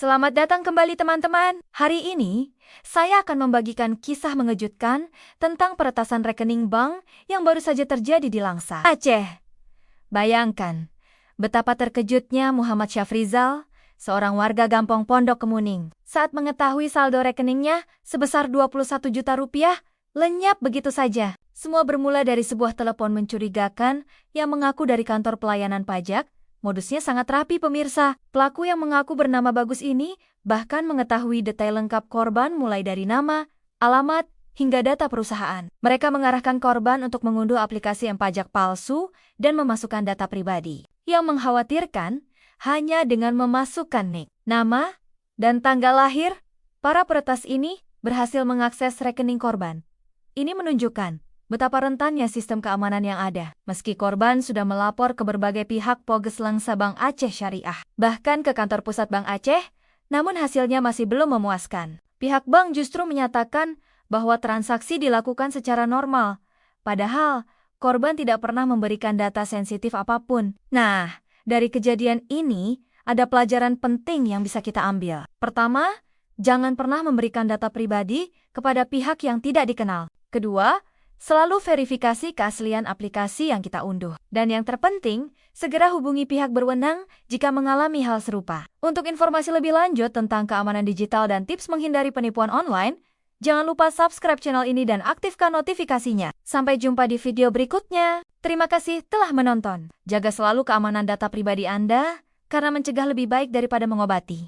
Selamat datang kembali teman-teman. Hari ini, saya akan membagikan kisah mengejutkan tentang peretasan rekening bank yang baru saja terjadi di Langsa, Aceh. Bayangkan, betapa terkejutnya Muhammad Syafrizal, seorang warga Gampong Pondok Kemuning, saat mengetahui saldo rekeningnya sebesar 21 juta rupiah, lenyap begitu saja. Semua bermula dari sebuah telepon mencurigakan yang mengaku dari kantor pelayanan pajak. Modusnya sangat rapi pemirsa. Pelaku yang mengaku bernama Bagus ini bahkan mengetahui detail lengkap korban mulai dari nama, alamat, hingga data perusahaan. Mereka mengarahkan korban untuk mengunduh aplikasi M-Pajak palsu dan memasukkan data pribadi. Yang mengkhawatirkan, hanya dengan memasukkan nik, nama, dan tanggal lahir, para peretas ini berhasil mengakses rekening korban. Ini menunjukkan betapa rentannya sistem keamanan yang ada. Meski korban sudah melapor ke berbagai pihak Poges Langsa Bank Aceh Syariah, bahkan ke kantor pusat Bank Aceh, namun hasilnya masih belum memuaskan. Pihak bank justru menyatakan bahwa transaksi dilakukan secara normal, padahal korban tidak pernah memberikan data sensitif apapun. Nah, dari kejadian ini, ada pelajaran penting yang bisa kita ambil. Pertama, jangan pernah memberikan data pribadi kepada pihak yang tidak dikenal. Kedua, selalu verifikasi keaslian aplikasi yang kita unduh. Dan yang terpenting, segera hubungi pihak berwenang jika mengalami hal serupa. Untuk informasi lebih lanjut tentang keamanan digital dan tips menghindari penipuan online, jangan lupa subscribe channel ini dan aktifkan notifikasinya. Sampai jumpa di video berikutnya. Terima kasih telah menonton. Jaga selalu keamanan data pribadi Anda, karena mencegah lebih baik daripada mengobati.